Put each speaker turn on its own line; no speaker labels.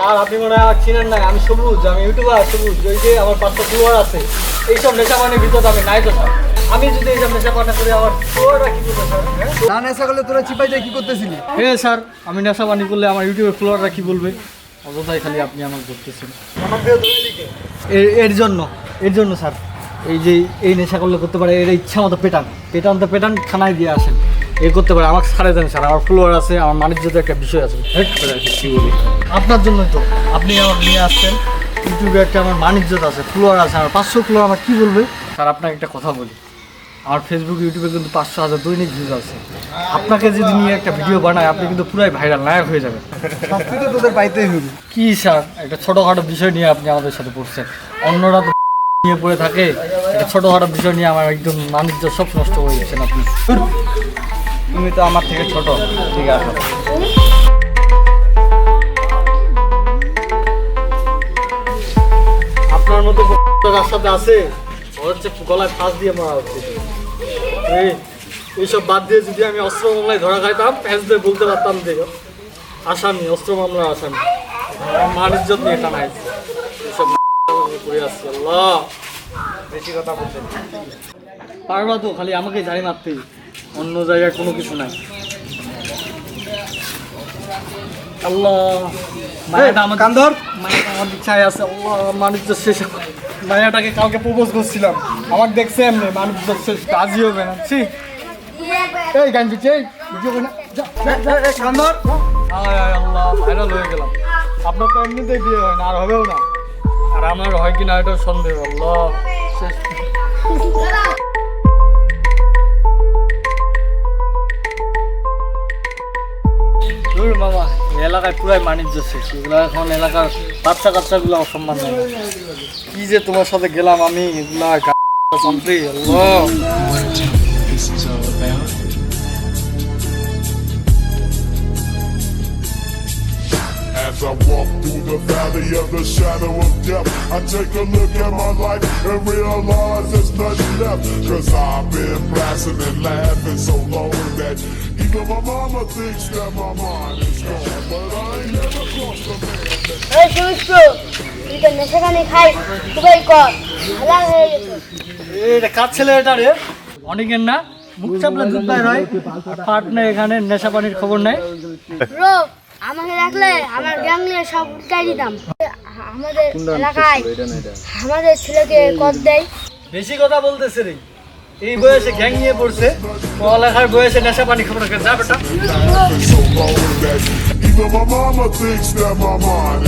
Sir আপনি মনে হয় চিনেন না, আমি সবুজ, আমি ইউটিউবার সবুজ। ওই যে আমার 5টা ফলোয়ার আছে, এইসব নেশা পানির ভিতরে আমি নাই তো স্যার। আমি যদি এইসব নেশা পানি করি আমার ফলোয়াররা কি করবে স্যার?
না নেশা করলে তোরা চিপাই যায় কি করতেছিলি?
হ্যাঁ স্যার, আমি নেশা পানি করলে আমার ইউটিউবের ফলোয়াররা কি বলবে? অযথাই খালি আপনি আমাকে ধরতেছেন। এর জন্য স্যার, এই যে এই নেশা করলে করতে পারে, এর ইচ্ছা মতো পেটান খানায় দিয়ে আসেন, এ করতে পারে। আমাকে ছাড়ে দেন স্যার, আমার ফলোয়ার আছে, আমার বাণিজ্যতে একটা বিষয় আছে। কি বলি আপনার জন্যই তো আপনি আমাকে নিয়ে আসছেন। ইউটিউবে একটা আমার বাণিজ্যতা আছে, ফলোয়ার আছে, আমার 500 ফলোয়ার, আমার কী বলবে স্যার? আপনাকে একটা কথা বলি, আমার ফেসবুক ইউটিউবে কিন্তু 500,000 দৈনিক ভিউজ আছে। আপনাকে যদি নিয়ে একটা ভিডিও বানায় আপনি কিন্তু পুরাই ভাইরাল নায়ক হয়ে যাবেন।
শাস্তি তো তোদের পাইতেই হবে।
কি স্যার, একটা ছোটোখাটো বিষয় নিয়ে আপনি আমাদের সাথে পড়ছেন, অন্যরা তো নিয়ে পড়ে থাকে। একটা ছোটোখাটো বিষয় নিয়ে আমার একদম বাণিজ্য সব নষ্ট হয়ে গেছেন আপনি। তুমি তো আমার থেকে ছোট, ঠিক আছে। আপনার মতো রাস্তাতে আছে, ওর হচ্ছে গলায় ফাঁস দিয়ে মারা হচ্ছে। এইসব বাদ দিয়ে যদি আমি অস্ত্র মামলায় ধরা খাইতাম, ফ্যাস দিয়ে বলতে পারতাম যে আসামি, অস্ত্র মামলার আসামি, মান ইজ্জত নিয়ে টানাই এসব করে আসছি। আল্লাহ, বেশি কথা বলছেন পারবা তো, খালি আমাকে জানি মারতেই, অন্য জায়গায় কোনো কিছু নাই। আল্লাহ, মায়াটা আমার ইচ্ছায় আছে। আল্লাহ, বাণিজ্য শেষ। মায়াটাকে কালকে প্রপোজ করছিলাম, আমাকে দেখছে এমনি, বাণিজ্য শেষ, কাজই হবে না। এই গান দিচ্ছে, আল্লাহ, ভাইরাল হয়ে গেলাম। আপনার তো এমনিতেই বিয়ে হয় না, আর হবেও না, আর আমার হয় কিনা এটাও সন্দেহ। আল্লাহ, শেষ। মামা, এলাকায় পুরাই বাণিজ্য শেষ। এগুলো এখন এলাকার বাচ্চা কাচ্চাগুলো অসম্মান নেই। কি যে তোমার সাথে গেলাম আমি, এগুলা যন্ত্রী। আল্লাহ,
As I walk through the valley of the shadow of death, I take a look at my life and realize there's nothing left. Cause I've been blasting and laughing so long that even my mama thinks that my mind is gone. But I ain't never crossed a man that
এই সুমিত্র, তুই তো নেশা পানি খাই খুবই কর, ভালো হয়ে গেছে।
এটা কাজ ছেলে, এটা রে অনেকের না, মুখ চাপলে দুধ বাইর হয়, ফাট নেই এখানে, নেশা পানির খবর নেই।
ব্রো, আমাকে রাখলে আমার গ্যাং নিয়ে সব উল্টাই দিতাম। আমাদের এলাকায় আমাদের ছেলেকে কর দেয়।
বেশি কথা বলতেছে রে, এই বয়সে গ্যাং নিয়ে পড়ছে, পড়ালেখার বয়সে নেশা পানি খবর যা বেটা।
so long that even my mama thinks that my mind